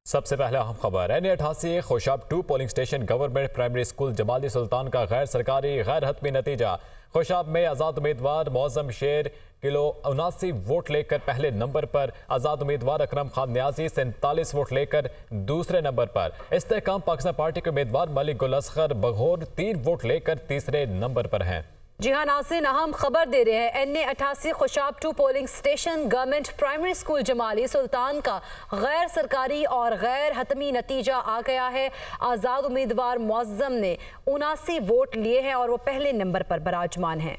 सबसे पहले अहम खबर NA88 Khushab 2 polling station government primary school Jamali Sultan का गैर सरकारी गैर हतमी नतीजा। खुशाब में आज़ाद उम्मीदवार मौजम शेर किलो 79 वोट लेकर पहले नंबर पर, आज़ाद उम्मीदवार अकरम खान न्याजी 47 वोट लेकर दूसरे नंबर पर, इस्तेहकाम पाकिस्तान पार्टी के उम्मीदवार मलिक गुल असगर बघौर 3 वोट लेकर तीसरे नंबर पर हैं। जी हाँ नाज़रीन, अहम खबर दे रहे हैं। NA88 Khushab 2 polling station government primary school Jamali Sultan का गैर सरकारी और गैर हतमी नतीजा आ गया है। आज़ाद उम्मीदवार मौजम ने 79 वोट लिए हैं और वो पहले नंबर पर बराजमान हैं।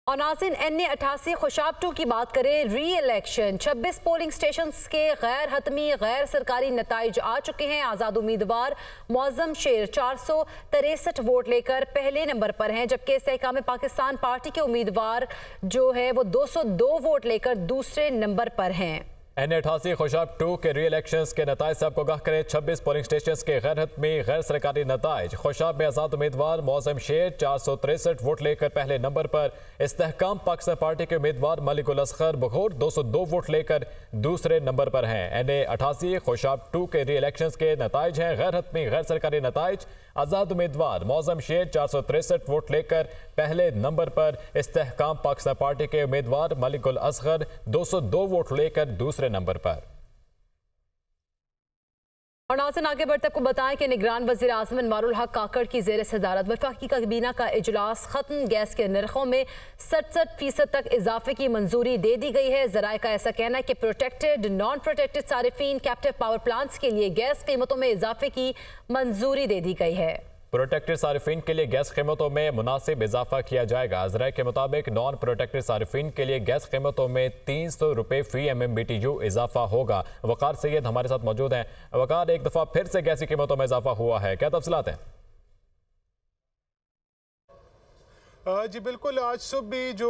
और नाज़रीन, NA88 खुशाब 2 की बात करें, री इलेक्शन 26 पोलिंग स्टेशन के गैर हतमी गैर सरकारी नताइज आ चुके हैं। आज़ाद उम्मीदवार मौजम शेर 463 वोट लेकर पहले नंबर पर हैं, जबकि इस्तेहकाम पाकिस्तान पार्टी के उम्मीदवार जो है वो 202 वोट लेकर दूसरे नंबर पर हैं। NA88 खुशाब 2 के री इलेक्शंस के नताइज से आपको आगाह करें। 26 पोलिंग स्टेशन के गैर हतमी गैर सरकारी नताइज। खुशाब में आज़ाद उम्मीदवार मौजम शेर 463 वोट लेकर पहले नंबर पर, इस्तेहकाम पाकिस्तान पार्टी के उम्मीदवार मलिक गुल असगर बघौर 202 वोट लेकर दूसरे नंबर पर हैं। NA88 खुशाब 2 के री इलेक्शंस के नताइज हैं गैर हतमी गैर सरकारी नताइज। आज़ाद उम्मीदवार मौजम शेर 463 वोट लेकर पहले नंबर पर, इस्तेहकाम पाकिस्तान पार्टी के उम्मीदवार मलिक गुल असगर 202 वोट लेकर दूसरे नंबर पर। और नाज़रीन आगे बढ़ते आपको बताएं कि निगरान वज़ीर आज़म अनवारुल हक काकड़ की ज़ेर सदारत वफाकी काबीना का इजलास खत्म। गैस के नरखों में 67% तक इजाफे की मंजूरी दे दी गई है। ज़राए का ऐसा कहना है कि प्रोटेक्टेड नॉन प्रोटेक्टेड सारिफीन कैप्टिव पावर प्लांट्स के लिए गैस कीमतों में इजाफे की मंजूरी दे दी गई है। प्रोटेक्टेड सारिफीन के लिए गैस कीमतों में मुनासिब इजाफा किया जाएगा। ज़राए के मुताबिक नॉन प्रोटेक्टेड सारिफीन के लिए गैस कीमतों में 300 रुपये फी MMBTU इजाफा होगा। वकार सैयद हमारे साथ मौजूद हैं। वकार, एक दफ़ा फिर से गैस की कीमतों में इजाफा हुआ है, क्या तफसीलात हैं? जी बिल्कुल, आज सुबह भी जो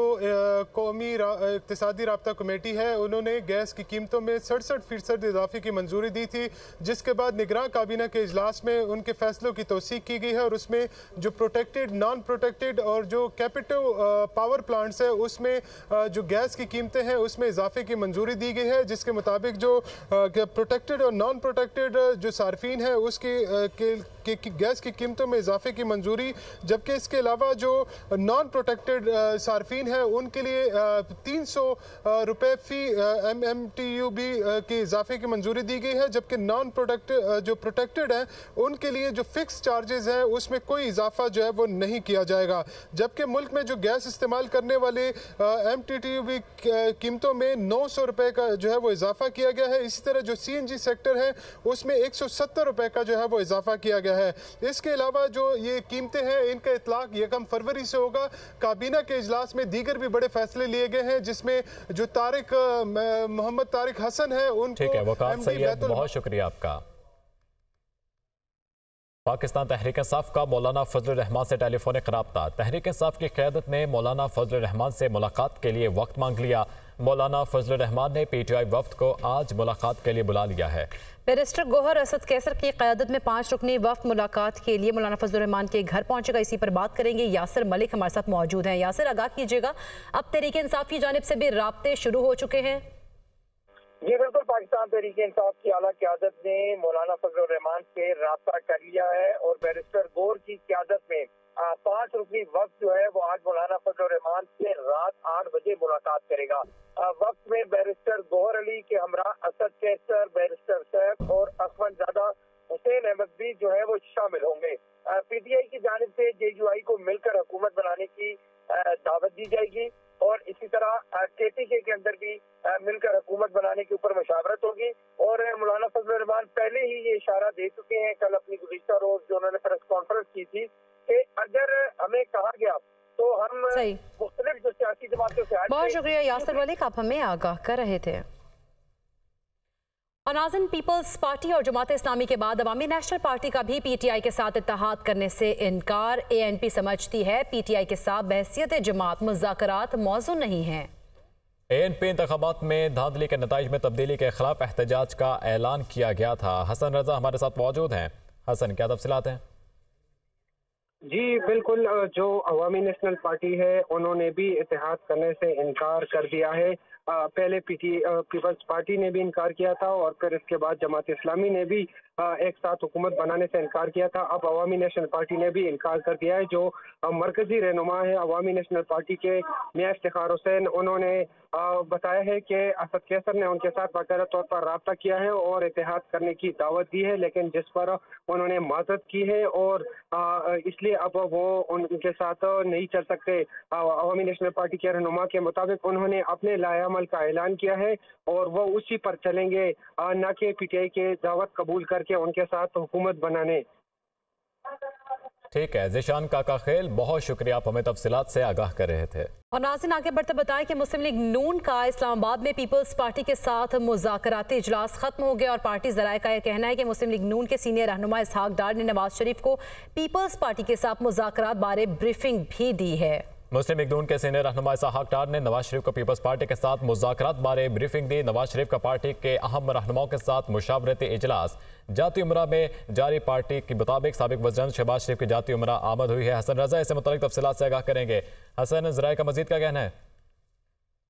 कौमी इक़्तिसादी राब्ता कमेटी है उन्होंने गैस की कीमतों में 67% इजाफे की मंजूरी दी थी, जिसके बाद निगरान काबीना के इजलास में उनके फैसलों की तौसीक की गई है और उसमें जो प्रोटेक्टेड नॉन प्रोटेक्टेड और जो कैपिटल पावर प्लांट्स है उसमें जो गैस की कीमतें हैं उसमें इजाफे की मंजूरी दी गई है, जिसके मुताबिक जो प्रोटेक्टेड और नॉन प्रोटेक्टेड जो सार्फिन है उसकी गैस की कीमतों में इजाफे की मंजूरी, जबकि इसके अलावा जो नॉन प्रोटेक्टेड सार्फिन है उनके लिए 300 रुपये फी MMTU भी के इजाफे की मंजूरी दी गई है, जबकि नॉन प्रोटेक्टेड जो प्रोटेक्टेड हैं उनके लिए जो फिक्स चार्जेस हैं उसमें कोई इजाफा जो है वो नहीं किया जाएगा। जबकि मुल्क में जो गैस इस्तेमाल करने वाले MTTU भी कीमतों में 900 रुपये का जो है वो इजाफा किया गया है। इसी तरह जो CNG सेक्टर है उसमें 170 रुपये का जो है वो इजाफा किया गया है। इसके अलावा जो ये कीमतें हैं इनका इतलाक 1 फरवरी से होगा। काबीना के इजलास में दीगर भी बड़े फैसले लिए गए हैं, जिसमें जो मोहम्मद तारिक हसन है उनको, ठीक है वकार सैयद, बहुत शुक्रिया आपका। पाकिस्तान तहरीक इंसाफ का मौलाना फजल रहमान से टेलीफोनिक रब्ता। तहरीक इंसाफ की क़यादत ने मौलाना फजल रहमान से मुलाकात के लिए वक्त मांग लिया। मौलाना फजल रहमान ने PTI वफ्द को आज मुलाकात के लिए बुला लिया है। बैरिस्टर गौहर असद कैसर की क़यादत में 5 रुकनी वफ्द मुलाकात के लिए मौलाना फजल रहमान के घर पहुंचेगा। इसी पर बात करेंगे। यासिर मलिक हमारे साथ मौजूद हैं। यासिर, आगाह कीजिएगा, अब तहरीक इंसाफ की जानिब से भी राब्ते शुरू हो चुके हैं? जी बिल्कुल, पाकिस्तान तहरीक इंसाफ की आला क़यादत ने मौलाना फजल रहमान से रब्ता कर लिया है और बैरिस्टर गौहर की क़यादत में 5 रुकनी वक्त जो है वो आज मौलाना फजल रहमान से रात 8 बजे मुलाकात करेगा। वक्त में बैरिस्टर गौहर अली के हमरा असद कैसर, बैरिस्टर सैफ और अखमदजादा हुसैन अहमद भी जो है वो शामिल होंगे। PTI की जानिब से JUI को मिलकर हुकूमत बनाने की दावत दी जाएगी और इसी तरह KPK के अंदर भी मिलकर हुकूमत बनाने के ऊपर मशावरत होगी। और मौलाना फजल रहमान पहले ही ये इशारा दे चुके हैं, कल अपनी गुज़िश्ता रोज जो उन्होंने प्रेस कॉन्फ्रेंस की थी, कि अगर हमें कहा गया तो हम मुख्तलिफ जो सियासी जमातों से। बहुत शुक्रिया यासिर मलिक, आप हमें आगाह कर रहे थे। और नाज़रीन, पीपल्स पार्टी और जमात इस्लामी के बाद अवामी नेशनल पार्टी का भी PTI के साथ इत्तेहाद करने से इनकार। ANP समझती है PTI के साथ बहसियत जमात मुज़ाकरात मौजू नहीं है। ANP इंतखाबात में धांधली के नताइज में तब्दीली के खिलाफ एहतजाज का ऐलान किया गया था। हसन रजा हमारे साथ मौजूद हैं। हसन, क्या तफसीलात हैं? जी बिल्कुल, जो अवामी नेशनल पार्टी है उन्होंने भी इत्तेहाद करने से इनकार कर दिया है। पहले पीपल्स पार्टी ने भी इनकार किया था और फिर इसके बाद जमात इस्लामी ने भी एक साथ हुकूमत बनाने से इनकार किया था। अब अवामी नेशनल पार्टी ने भी इनकार कर दिया है। जो मरकजी रहनुमा है अवामी नेशनल पार्टी के मियां इफ्तिखार हुसैन, उन्होंने बताया है कि असद कैसर ने उनके साथ बाकायदा तौर पर रब्ता किया है और इत्तेहाद करने की दावत दी है, लेकिन जिस पर उन्होंने माजरत की है और इसलिए अब वो उनके साथ नहीं चल सकते। अवामी नेशनल पार्टी के रहनुमा के मुताबिक उन्होंने अपने लायामल का ऐलान किया है और वो उसी पर चलेंगे, न कि पीटीआई के दावत कबूल करके उनके साथ हुकूमत बनाने। ठीक है ज़ीशान काका खेल, बहुत शुक्रिया, आप हमें तफसीलात से आगाह कर रहे थे। और नाज़रीन आगे बढ़ते बताएं कि मुस्लिम लीग नून का इस्लामाबाद में पीपल्स पार्टी के साथ मुज़ाकराती इजलास खत्म हो गया और पार्टी ज़राए का यह कहना है कि मुस्लिम लीग नून के सीनियर रहनुमा इसहाक डार ने नवाज शरीफ को पीपल्स पार्टी के साथ मुज़ाकरात बारे ब्रीफिंग भी दी है। मुस्लिम लीग नून के सीनियर रहनुमा इसहाक डार ने नवाज शरीफ को पीपल्स पार्टी के साथ मुज़ाकरात बारे ब्रीफिंग दी। नवाज शरीफ का पार्टी के अहम रहनुमाओं के साथ मुशावरती इजलास जाती उमरा में जारी। पार्टी के मुताबिक साबिक वज़ीर शहबाज शरीफ की जाती उमरा आमद हुई है। हसन रजा इससे मुतालिक तफसीलात से आगाह करेंगे। हसन, ज़राए का मजीद क्या कहना है?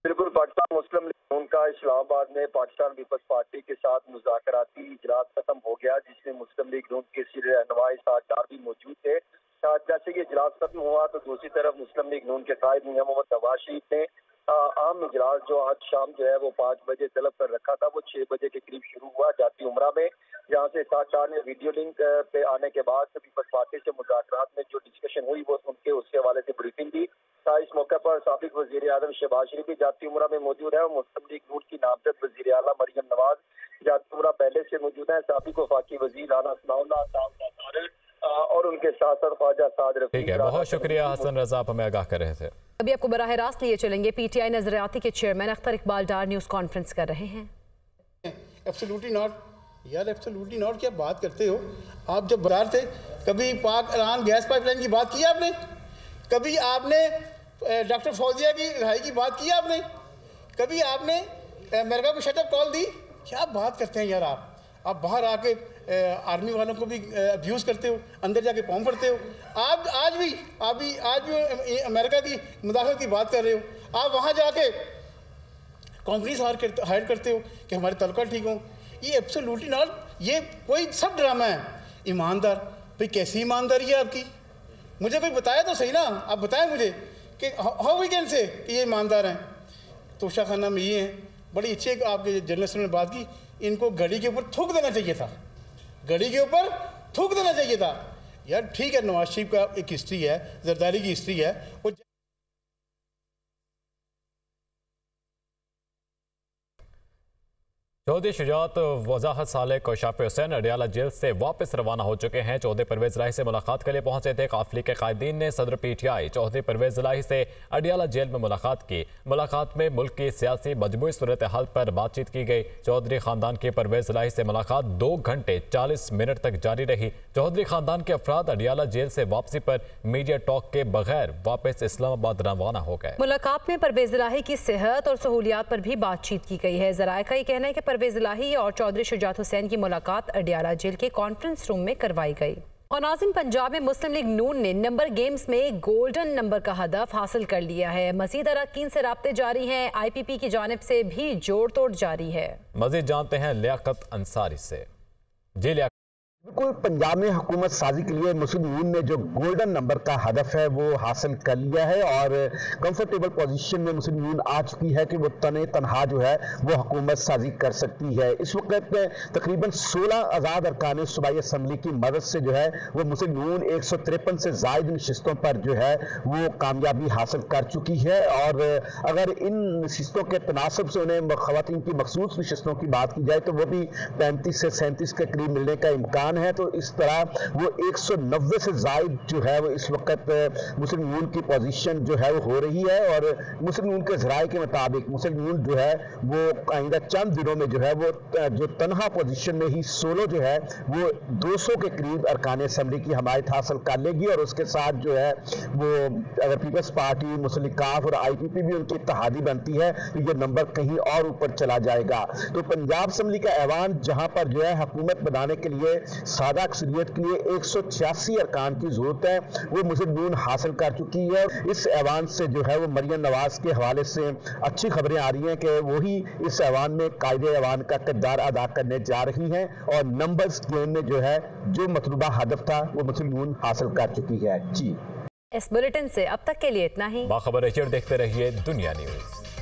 बिल्कुल, पाकिस्तान मुस्लिम लीग नून का इस्लामाबाद में पाकिस्तान पीपल्स पार्टी के साथ मुज़ाकराती इजलास खत्म हो गया, जिसमें मुस्लिम लीग नून के सीनियर रहनुमा इसहाक डार भी मौजूद थे। जैसे कि इजलास खत्म हुआ तो दूसरी तरफ मुस्लिम लीग नून के कायद मियां मोहम्मद नवाज शरीफ ने आम इजलास जो आज शाम जो है वो 5 बजे तलब कर रखा था, वो 6 बजे के करीब शुरू हुआ जाती उमरा में, जहाँ से इसहाक डार ने वीडियो लिंक पे आने के बाद पीपल्स पार्टी से मुज़ाकरात में जो डिस्कशन हुई वो सुन के उसके हवाले से ब्रीफिंग दी। इस मौके पर साबिक वज़ीर आज़म शहबाज शरीफ भी जाती उमरा में मौजूद है और मुस्लिम लीग नून की नामजद वज़ीर आला मरियम नवाज जाती उमरा पहले से मौजूद है। साबिक वफाकी वज़ीर राना सनाउल्लाह और उनके साथ साथ ख्वाजा साद रफीक। ठीक है, बहुत शुक्रिया हसन रजा, आप हमें आगाह कर रहे थे। अभी आपको बराह रास्त लिए चलेंगे। पीटीआई नजरियाती के चेयरमैन अख्तर इकबाल डार न्यूज़ कॉन्फ्रेंस कर रहे हैं। एब्सोल्युटली नॉट यार, एब्सोल्युटली नॉट, क्या बात करते हो आप? जब बाजार थे कभी पाक ईरान गैस पाइपलाइन की बात की आपने? कभी आपने डॉक्टर फौजिया की रिहाई की बात की आपने? कभी आपने अमेरिका को शटअप कॉल दी? क्या बात करते हैं यार आप बाहर आके आर्मी वालों को भी अब्यूज़ करते हो, अंदर जाके पाँव पड़ते हो। आप आज भी अमेरिका की मुदाखलत की बात कर रहे हो। आप वहाँ जाके कंपनीज हायर करते हो कि हमारे तल्लुकात ठीक हों। ये एब्सोल्युटली नॉट, ये कोई सब ड्रामा है। ईमानदार भाई, कैसी ईमानदारी है आपकी? मुझे कोई बताया तो सही ना, आप बताएं मुझे कि हाउ वी कैन से कि ये ईमानदार हैं। तोशा खाना में ये हैं, बड़ी अच्छी आपके जर्नलिस्ट ने बात की, इनको घड़ी के ऊपर थूक देना चाहिए था, घड़ी के ऊपर थूक देना चाहिए था। यार ठीक है, नवाज शरीफ का एक हिस्ट्री है, जरदारी की हिस्ट्री है, वो चौधरी शुजात वजाहत साले कोशाफ हुसैन अडियाला जेल से वापस रवाना हो चुके हैं। चौधरी परवेज इलाही से मुलाकात के लिए पहुंचे थे। काफिले के कायदीन ने सदर पीटीआई चौधरी परवेज इलाही से अडियाला जेल में मुलाकात की। मुलाकात में मुल्क की सियासी मजमूई सूरत हाल पर बातचीत की गई। चौधरी खानदान की परवेज इलाही से मुलाकात 2 घंटे 40 मिनट तक जारी रही। चौधरी खानदान के अफराद अडियाला जेल से वापसी पर मीडिया टॉक के बगैर वापस इस्लामाबाद रवाना हो गए। मुलाकात में परवेज इलाही की सेहत और सहूलियात पर भी बातचीत की गई है। जराए का ये कहना है कि परवेज इलाही और चौधरी शुजात हुसैन की मुलाकात अडियाला जेल के कॉन्फ्रेंस रूम में करवाई गई। और नाज़रीन, पंजाब में मुस्लिम लीग नून ने नंबर गेम्स में गोल्डन नंबर का हदफ हासिल कर लिया है। मजीद अरकान से राब्ते जारी हैं। IPP की जानिब से भी जोड़ तोड़ जारी है। मजीद जानते हैं लियाकत अंसारी से। जी लियाकत। बिल्कुल, पंजाब में हुकूमत साजी के लिए मुस्लिम लीग ने जो गोल्डन नंबर का हदफ है वो हासिल कर लिया है और कंफर्टेबल पोजीशन में मुस्लिम लीग आ चुकी है कि वो तनहा जो है वो हुकूमत साजी कर सकती है। इस वक्त तकरीबन 16 आज़ाद अरकान सूबाई असम्बली की मदद से जो है वो मुस्लिम लीग 153 से ज़ायद नशिस्तों पर जो है वो कामयाबी हासिल कर चुकी है। और अगर इन नशिस्तों के तनासब से उन्हें ख़वातीन की मखसूस नशिस्तों की बात की जाए तो वो भी 35 से 37 के करीब मिलने का इम्कान है। तो इस तरह वो 190 से ज़ायद जो है वो इस वक्त मुस्लिम लीग की पोजीशन जो है वो हो रही है। और मुस्लिम लीग के ज़राए के मुताबिक मुस्लिम लीग जो है वो आइंदा चंद दिनों में जो है वो जो तनहा पोजीशन में ही सोलो जो है वो 200 के करीब अरकान असम्बली की हमायत हासिल कर लेगी। और उसके साथ जो है वो अगर पीपल्स पार्टी, मुस्लिम काफ और IPP भी उनकी इत्तेहादी बनती है तो ये नंबर कहीं और ऊपर चला जाएगा। तो पंजाब असम्बली का ऐवान जहाँ पर जो है हुकूमत बनाने के लिए सादा अक्सरियत के लिए 186 अरकान की जरूरत है, वो मुस्लिम लीग हासिल कर चुकी है। इस ऐवान से जो है वो मरियम नवाज के हवाले से अच्छी खबरें आ रही हैं कि वही इस ऐवान में कायदे ऐवान का किरदार अदा करने जा रही हैं और नंबर्स गेम में जो है जो मतलूबा हदफ था वो मुस्लिम लीग हासिल कर चुकी है। जी, इस बुलेटिन से अब तक के लिए इतना ही। बाखबर देखते रहिए दुनिया न्यूज।